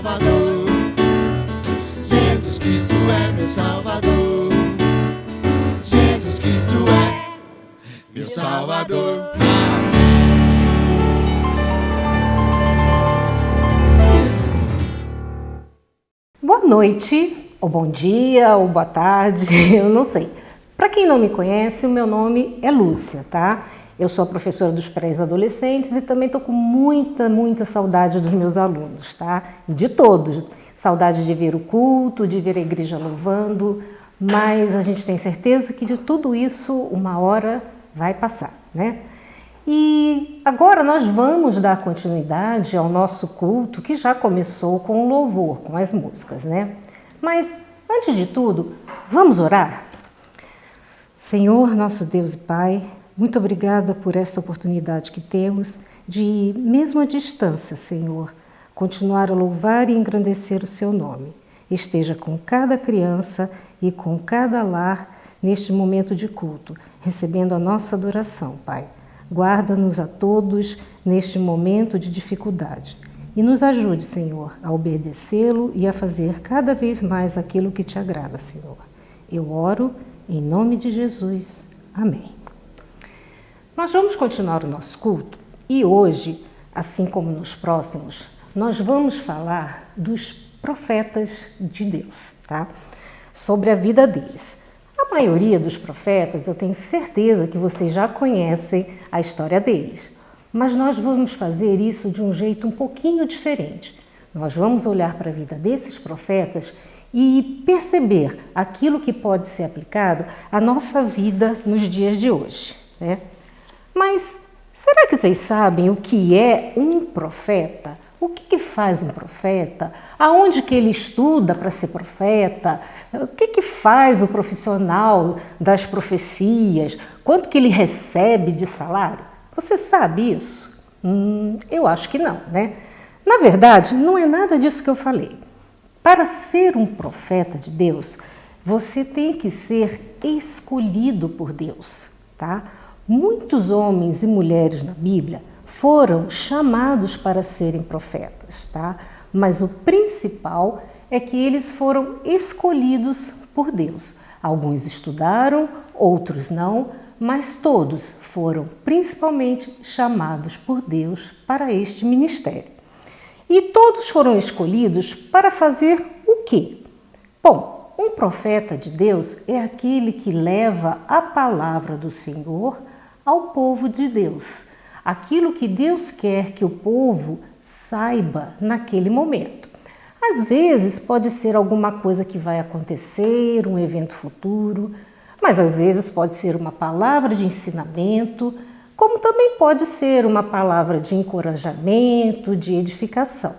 Salvador. Jesus Cristo é meu Salvador. Jesus Cristo é meu Salvador. Boa noite, ou bom dia, ou boa tarde, eu não sei. Para quem não me conhece, o meu nome é Lúcia, tá? Eu sou a professora dos pré-adolescentes e também estou com muita saudade dos meus alunos, tá? E de todos. Saudade de ver o culto, de ver a igreja louvando, mas a gente tem certeza que de tudo isso uma hora vai passar, né? E agora nós vamos dar continuidade ao nosso culto que já começou com o louvor, com as músicas, né? Mas, antes de tudo, vamos orar? Senhor, nosso Deus e Pai, muito obrigada por essa oportunidade que temos de, mesmo à distância, Senhor, continuar a louvar e engrandecer o Seu nome. Esteja com cada criança e com cada lar neste momento de culto, recebendo a nossa adoração, Pai. Guarda-nos a todos neste momento de dificuldade e nos ajude, Senhor, a obedecê-lo e a fazer cada vez mais aquilo que te agrada, Senhor. Eu oro em nome de Jesus. Amém. Nós vamos continuar o nosso culto e hoje, assim como nos próximos, nós vamos falar dos profetas de Deus, tá? Sobre a vida deles. A maioria dos profetas, eu tenho certeza que vocês já conhecem a história deles, mas nós vamos fazer isso de um jeito um pouquinho diferente. Nós vamos olhar para a vida desses profetas e perceber aquilo que pode ser aplicado à nossa vida nos dias de hoje, né? Mas será que vocês sabem o que é um profeta? O que faz um profeta? Aonde que ele estuda para ser profeta? O que faz o profissional das profecias? Quanto que ele recebe de salário? Você sabe isso? Eu acho que não, né? Na verdade, não é nada disso que eu falei. Para ser um profeta de Deus, você tem que ser escolhido por Deus, tá? Muitos homens e mulheres na Bíblia foram chamados para serem profetas, tá? Mas o principal é que eles foram escolhidos por Deus. Alguns estudaram, outros não, mas todos foram principalmente chamados por Deus para este ministério. E todos foram escolhidos para fazer o quê? Bom, um profeta de Deus é aquele que leva a palavra do Senhor ao povo de Deus. Aquilo que Deus quer que o povo saiba naquele momento. Às vezes pode ser alguma coisa que vai acontecer, um evento futuro, mas às vezes pode ser uma palavra de ensinamento, como também pode ser uma palavra de encorajamento, de edificação.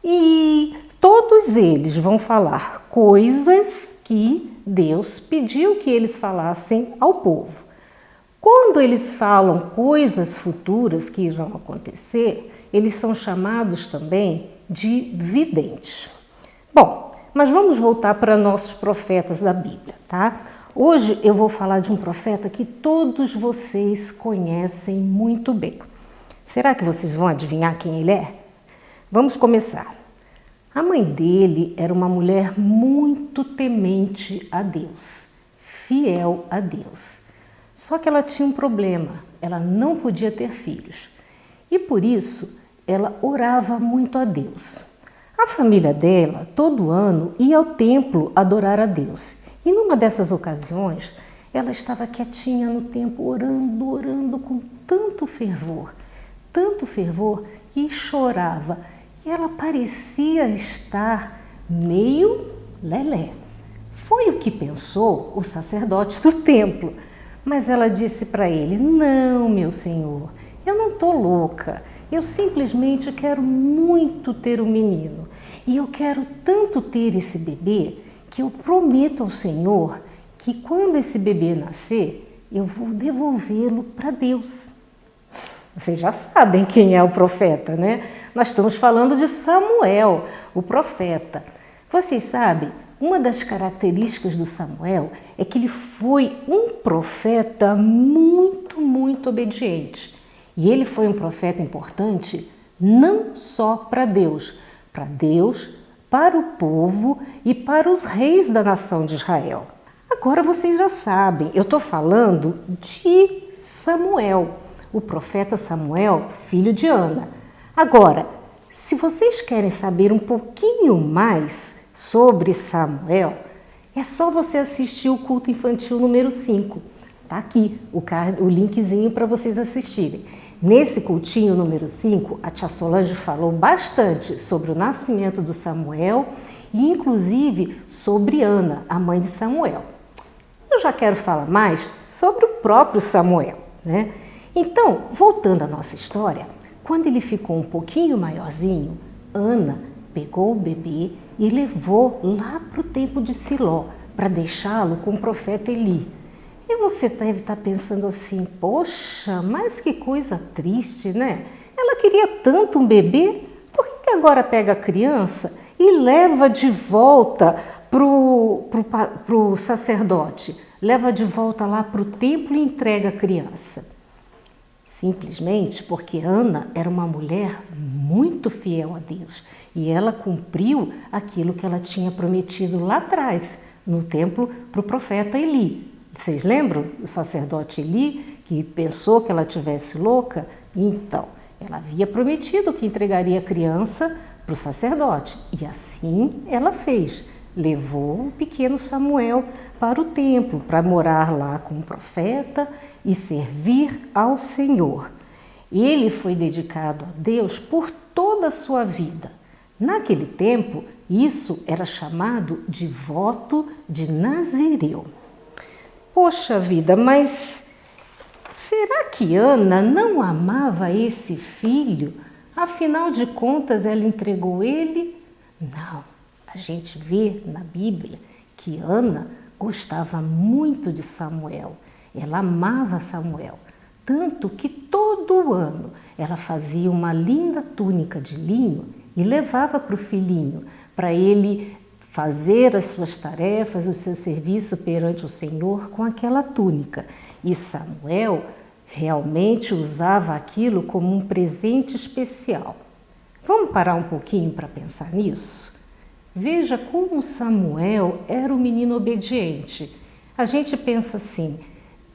E todos eles vão falar coisas que Deus pediu que eles falassem ao povo. Quando eles falam coisas futuras que irão acontecer, eles são chamados também de videntes. Bom, mas vamos voltar para nossos profetas da Bíblia, tá? Hoje eu vou falar de um profeta que todos vocês conhecem muito bem. Será que vocês vão adivinhar quem ele é? Vamos começar. A mãe dele era uma mulher muito temente a Deus, fiel a Deus. Só que ela tinha um problema, ela não podia ter filhos e por isso ela orava muito a Deus. A família dela, todo ano, ia ao templo adorar a Deus e numa dessas ocasiões ela estava quietinha no templo orando com tanto fervor que chorava e ela parecia estar meio lelé. Foi o que pensou o sacerdote do templo. Mas ela disse para ele: não, meu senhor, eu não estou louca, eu simplesmente quero muito ter um menino. E eu quero tanto ter esse bebê que eu prometo ao Senhor que quando esse bebê nascer, eu vou devolvê-lo para Deus. Vocês já sabem quem é o profeta, né? Nós estamos falando de Samuel, o profeta. Vocês sabem, uma das características do Samuel é que ele foi um profeta muito obediente. E ele foi um profeta importante não só para Deus, para Deus, para o povo e para os reis da nação de Israel. Agora vocês já sabem, eu estou falando de Samuel, o profeta Samuel, filho de Ana. Agora, se vocês querem saber um pouquinho mais sobre Samuel, é só você assistir o culto infantil número 5. Tá aqui o linkzinho para vocês assistirem. Nesse cultinho número 5, a tia Solange falou bastante sobre o nascimento do Samuel e inclusive sobre Ana, a mãe de Samuel. Eu já quero falar mais sobre o próprio Samuel, né? Então, voltando à nossa história, quando ele ficou um pouquinho maiorzinho, Ana pegou o bebê e levou lá para o templo de Siló para deixá-lo com o profeta Eli. E você deve estar pensando assim, poxa, mas que coisa triste, né? Ela queria tanto um bebê, por que agora pega a criança e leva de volta para o sacerdote? Leva de volta lá para o templo e entrega a criança. Simplesmente porque Ana era uma mulher muito fiel a Deus e ela cumpriu aquilo que ela tinha prometido lá atrás, no templo, para o profeta Eli. Vocês lembram? O sacerdote Eli, que pensou que ela tivesse louca? Então, ela havia prometido que entregaria a criança para o sacerdote e assim ela fez. Levou o pequeno Samuel para o templo, para morar lá com o profeta e servir ao Senhor. Ele foi dedicado a Deus por toda a sua vida. Naquele tempo, isso era chamado de voto de Nazireu. Poxa vida, mas será que Ana não amava esse filho? Afinal de contas, ela entregou ele? Não. A gente vê na Bíblia que Ana gostava muito de Samuel. Ela amava Samuel, tanto que todo ano ela fazia uma linda túnica de linho e levava para o filhinho, para ele fazer as suas tarefas, o seu serviço perante o Senhor com aquela túnica. E Samuel realmente usava aquilo como um presente especial. Vamos parar um pouquinho para pensar nisso? Veja como Samuel era um menino obediente. A gente pensa assim,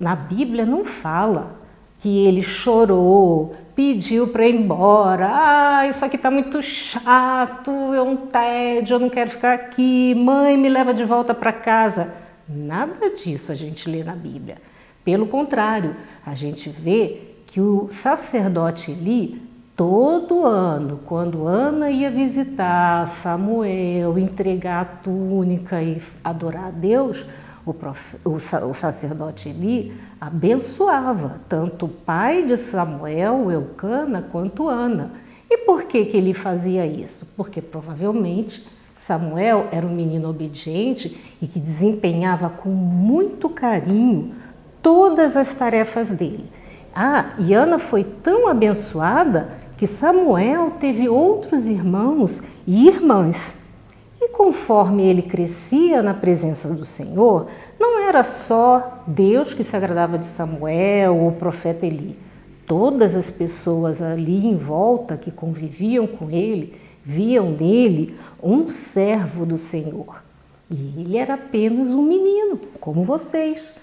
na Bíblia não fala que ele chorou, pediu para ir embora. Isso aqui está muito chato, é um tédio, eu não quero ficar aqui. Mãe, me leva de volta para casa. Nada disso a gente lê na Bíblia. Pelo contrário, a gente vê que o sacerdote Eli, todo ano, quando Ana ia visitar Samuel, entregar a túnica e adorar a Deus, o sacerdote Eli abençoava tanto o pai de Samuel, Eucana, quanto Ana. E por que ele fazia isso? Porque provavelmente Samuel era um menino obediente e que desempenhava com muito carinho todas as tarefas dele. E Ana foi tão abençoada que Samuel teve outros irmãos e irmãs. E conforme ele crescia na presença do Senhor, não era só Deus que se agradava de Samuel ou o profeta Eli. Todas as pessoas ali em volta que conviviam com ele, viam nele um servo do Senhor. E ele era apenas um menino, como vocês.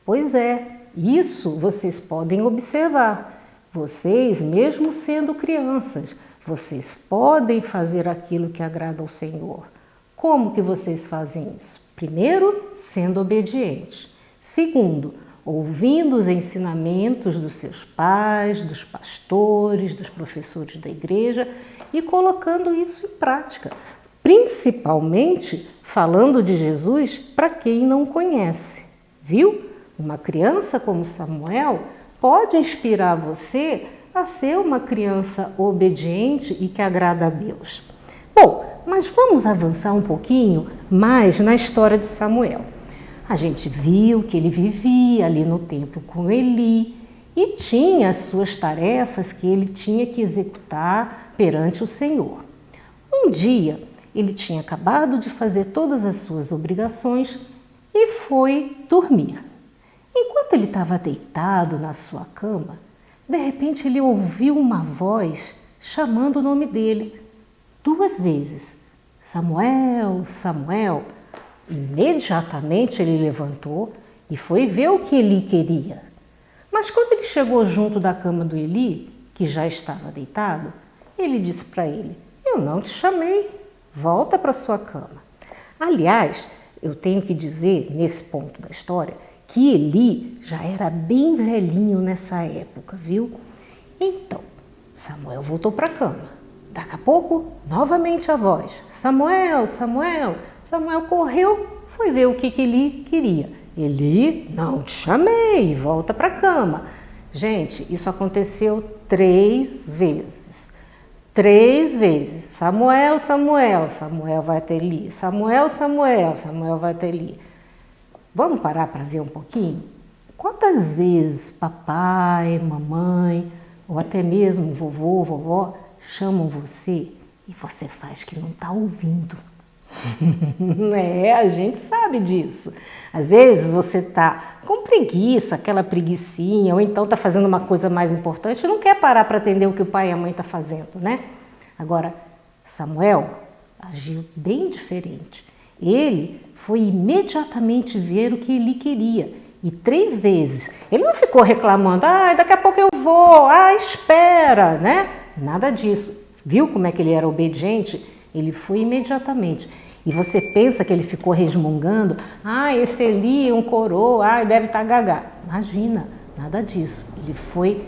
Pois é, isso vocês podem observar. Vocês, mesmo sendo crianças, vocês podem fazer aquilo que agrada ao Senhor. Como que vocês fazem isso? Primeiro, sendo obedientes. Segundo, ouvindo os ensinamentos dos seus pais, dos pastores, dos professores da igreja e colocando isso em prática. Principalmente falando de Jesus para quem não conhece. Viu? Uma criança como Samuel pode inspirar você a ser uma criança obediente e que agrada a Deus. Bom, mas vamos avançar um pouquinho mais na história de Samuel. A gente viu que ele vivia ali no templo com Eli e tinha as suas tarefas que ele tinha que executar perante o Senhor. Um dia, ele tinha acabado de fazer todas as suas obrigações e foi dormir. Enquanto ele estava deitado na sua cama, de repente ele ouviu uma voz chamando o nome dele. 2 vezes: Samuel, Samuel. Imediatamente ele levantou e foi ver o que Eli queria. Mas quando ele chegou junto da cama do Eli, que já estava deitado, ele disse para ele: eu não te chamei, volta para sua cama. Aliás, eu tenho que dizer, nesse ponto da história, que Eli já era bem velhinho nessa época, viu? Então, Samuel voltou para a cama. Daqui a pouco, novamente a voz: Samuel, Samuel. Samuel correu, foi ver o que Eli queria. Eli, não te chamei, volta para a cama. Gente, isso aconteceu 3 vezes. 3 vezes. Samuel, Samuel, Samuel vai até Eli. Samuel, Samuel, Samuel vai até Eli. Vamos parar para ver um pouquinho? Quantas vezes papai, mamãe, ou até mesmo vovô, vovó, chamam você e você faz que não está ouvindo? A gente sabe disso. Às vezes você está com preguiça, aquela preguicinha, ou então está fazendo uma coisa mais importante e não quer parar para atender o que o pai e a mãe estão fazendo, né? Agora, Samuel agiu bem diferente. Ele foi imediatamente ver o que ele queria. E 3 vezes. Ele não ficou reclamando: daqui a pouco eu vou, espera, né? Nada disso. Viu como é que ele era obediente? Ele foi imediatamente. E você pensa que ele ficou resmungando: esse Eli é um coroa, deve estar gagá. Imagina, nada disso. Ele foi,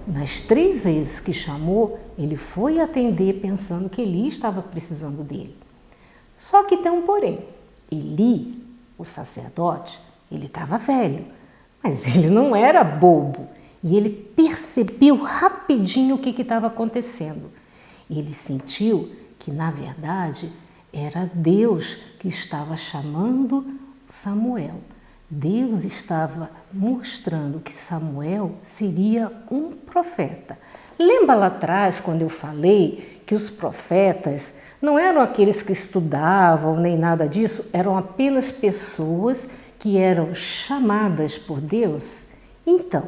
nas 3 vezes que chamou, ele foi atender pensando que Eli estava precisando dele. Só que tem um porém. Eli, o sacerdote, ele estava velho, mas ele não era bobo. E ele percebeu rapidinho o que estava acontecendo. Ele sentiu que, na verdade, era Deus que estava chamando Samuel. Deus estava mostrando que Samuel seria um profeta. Lembra lá atrás, quando eu falei que os profetas não eram aqueles que estudavam nem nada disso, eram apenas pessoas que eram chamadas por Deus? Então,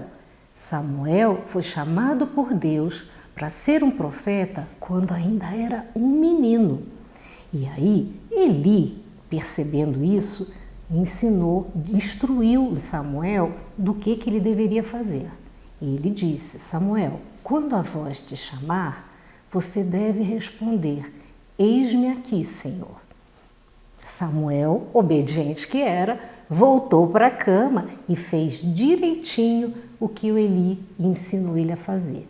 Samuel foi chamado por Deus para ser um profeta quando ainda era um menino. E aí, Eli, percebendo isso, instruiu Samuel do que ele deveria fazer. E ele disse: Samuel, quando a voz te chamar, você deve responder: eis-me aqui, Senhor. Samuel, obediente que era, voltou para a cama e fez direitinho o que o Eli ensinou ele a fazer.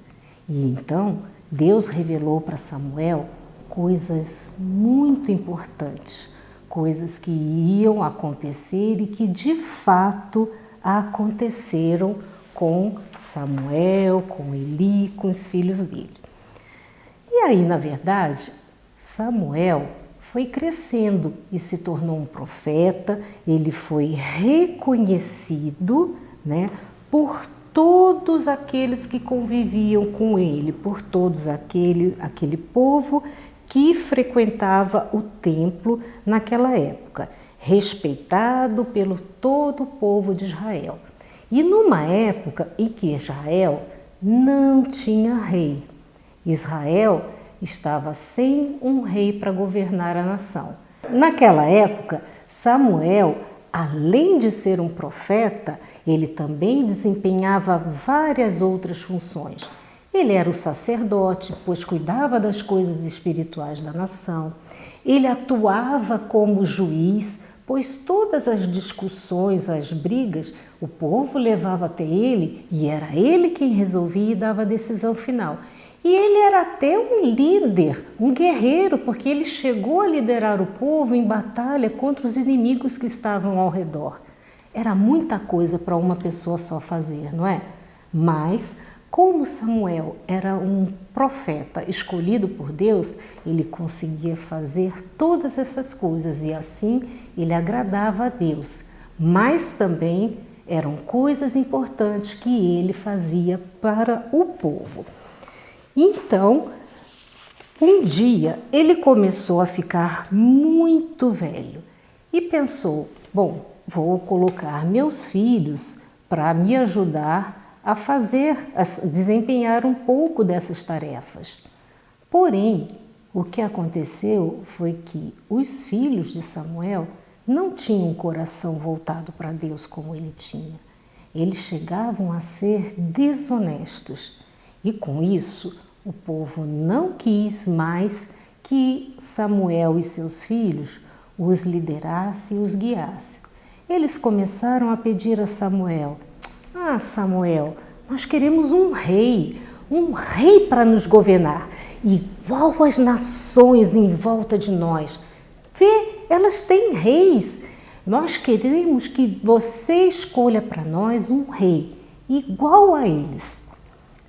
E então Deus revelou para Samuel coisas muito importantes, coisas que iam acontecer e que de fato aconteceram com Samuel, com Eli, com os filhos dele. E aí, na verdade, Samuel foi crescendo e se tornou um profeta. Ele foi reconhecido, por todos aqueles que conviviam com ele, por todos aquele povo que frequentava o templo naquela época, respeitado pelo todo o povo de Israel. E numa época em que Israel não tinha rei, Israel estava sem um rei para governar a nação. Naquela época, Samuel, além de ser um profeta, ele também desempenhava várias outras funções. Ele era o sacerdote, pois cuidava das coisas espirituais da nação. Ele atuava como juiz, pois todas as discussões, as brigas, o povo levava até ele e era ele quem resolvia e dava a decisão final. E ele era até um líder, um guerreiro, porque ele chegou a liderar o povo em batalha contra os inimigos que estavam ao redor. Era muita coisa para uma pessoa só fazer, não é? Mas, como Samuel era um profeta escolhido por Deus, ele conseguia fazer todas essas coisas e assim ele agradava a Deus. Mas também eram coisas importantes que ele fazia para o povo. Então, um dia ele começou a ficar muito velho e pensou: bom, vou colocar meus filhos para me ajudar a desempenhar um pouco dessas tarefas. Porém, o que aconteceu foi que os filhos de Samuel não tinham um coração voltado para Deus como ele tinha. Eles chegavam a ser desonestos e com isso o povo não quis mais que Samuel e seus filhos os liderassem e os guiassem. Eles começaram a pedir a Samuel: "Ah, Samuel, nós queremos um rei para nos governar, igual as nações em volta de nós. Vê, elas têm reis. Nós queremos que você escolha para nós um rei, igual a eles."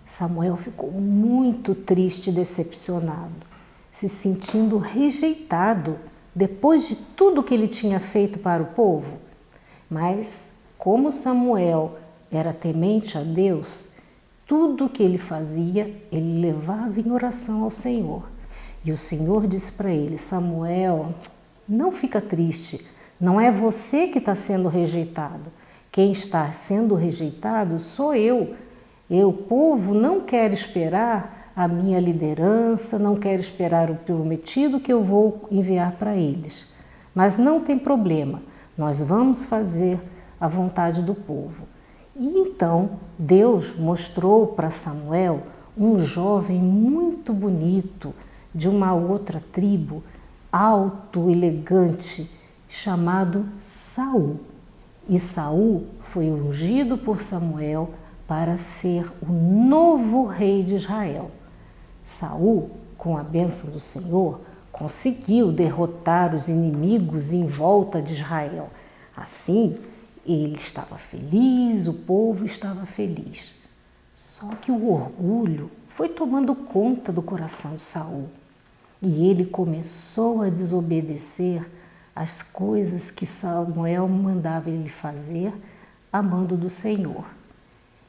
Samuel ficou muito triste e decepcionado, se sentindo rejeitado depois de tudo que ele tinha feito para o povo. Mas, como Samuel era temente a Deus, tudo o que ele fazia, ele levava em oração ao Senhor. E o Senhor disse para ele: "Samuel, não fica triste, não é você que está sendo rejeitado. Quem está sendo rejeitado sou eu. O povo não quer esperar a minha liderança, não quer esperar o prometido que eu vou enviar para eles. Mas não tem problema, nós vamos fazer a vontade do povo." E então Deus mostrou para Samuel um jovem muito bonito de uma outra tribo, alto, elegante, chamado Saul. E Saul foi ungido por Samuel para ser o novo rei de Israel. Saul, com a bênção do Senhor, conseguiu derrotar os inimigos em volta de Israel. Assim, ele estava feliz, o povo estava feliz. Só que o orgulho foi tomando conta do coração de Saul e ele começou a desobedecer as coisas que Samuel mandava ele fazer a mando do Senhor.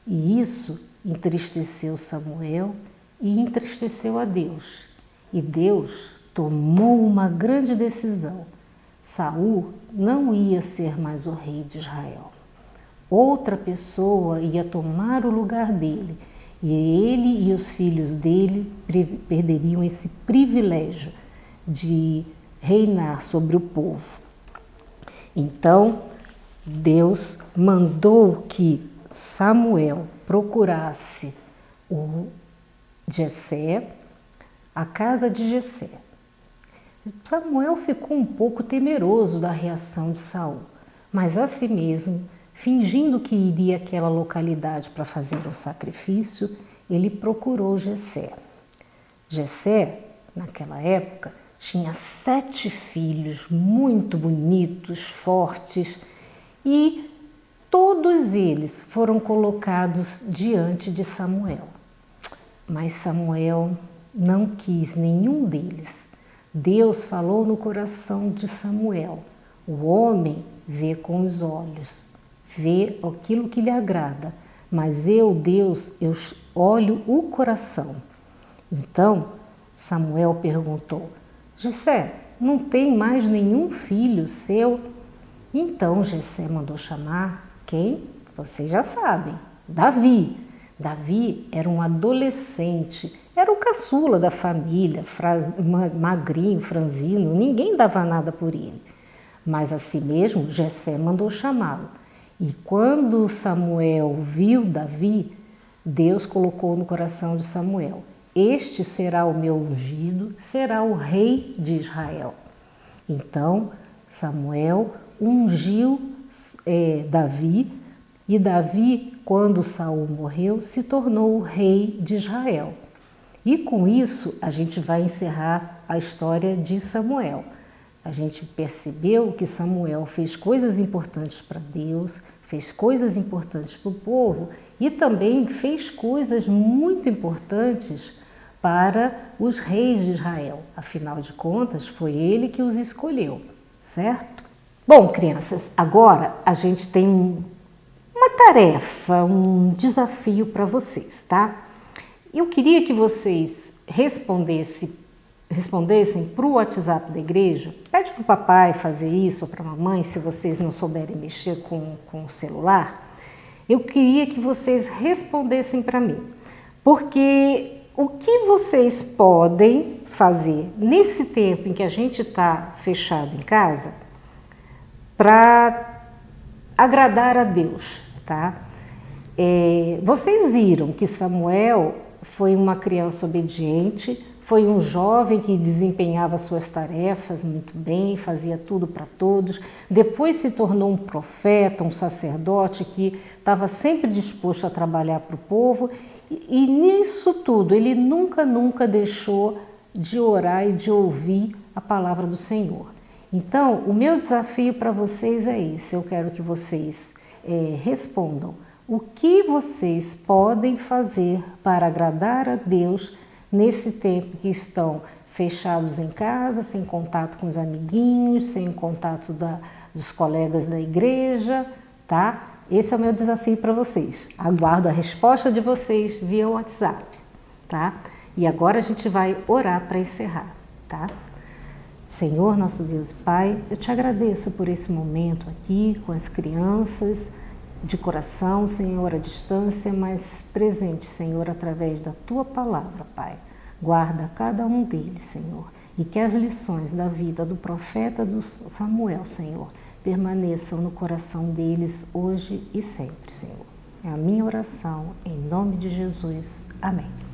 E isso entristeceu Samuel e entristeceu a Deus. E Deus tomou uma grande decisão. Saul não ia ser mais o rei de Israel. Outra pessoa ia tomar o lugar dele, e ele e os filhos dele perderiam esse privilégio de reinar sobre o povo. Então, Deus mandou que Samuel procurasse o Jessé, a casa de Jessé. Samuel ficou um pouco temeroso da reação de Saul, mas a si mesmo, fingindo que iria àquela localidade para fazer o sacrifício, ele procurou Jessé. Jessé, naquela época, tinha 7 filhos muito bonitos, fortes, e todos eles foram colocados diante de Samuel. Mas Samuel não quis nenhum deles. Deus falou no coração de Samuel: o homem vê com os olhos, vê aquilo que lhe agrada, mas eu, Deus, eu olho o coração. Então Samuel perguntou: Jessé, não tem mais nenhum filho seu? Então Jessé mandou chamar quem? Vocês já sabem, Davi. Davi era um adolescente, era o caçula da família, magrinho, franzino, ninguém dava nada por ele. Mas assim mesmo, Jessé mandou chamá-lo. E quando Samuel viu Davi, Deus colocou no coração de Samuel: este será o meu ungido, será o rei de Israel. Então Samuel ungiu Davi, e Davi, quando Saul morreu, se tornou o rei de Israel. E com isso a gente vai encerrar a história de Samuel. A gente percebeu que Samuel fez coisas importantes para Deus, fez coisas importantes para o povo e também fez coisas muito importantes para os reis de Israel. Afinal de contas, foi ele que os escolheu, certo? Bom, crianças, agora a gente tem uma tarefa, um desafio para vocês, tá? Eu queria que vocês respondessem para o WhatsApp da igreja. Pede para o papai fazer isso, ou para a mamãe, se vocês não souberem mexer com o celular. Eu queria que vocês respondessem para mim, porque o que vocês podem fazer nesse tempo em que a gente está fechado em casa para agradar a Deus, tá? Vocês viram que Samuel foi uma criança obediente, foi um jovem que desempenhava suas tarefas muito bem, fazia tudo para todos. Depois se tornou um profeta, um sacerdote que estava sempre disposto a trabalhar para o povo. E nisso tudo, ele nunca deixou de orar e de ouvir a palavra do Senhor. Então, o meu desafio para vocês é esse. Eu quero que vocês respondam o que vocês podem fazer para agradar a Deus nesse tempo que estão fechados em casa, sem contato com os amiguinhos, sem contato dos colegas da igreja, tá? Esse é o meu desafio para vocês. Aguardo a resposta de vocês via WhatsApp, tá? E agora a gente vai orar para encerrar, tá? Senhor, nosso Deus e Pai, eu te agradeço por esse momento aqui com as crianças, de coração, Senhor, à distância, mas presente, Senhor, através da Tua palavra, Pai. Guarda cada um deles, Senhor, e que as lições da vida do profeta do Samuel, Senhor, permaneçam no coração deles hoje e sempre, Senhor. É a minha oração, em nome de Jesus. Amém.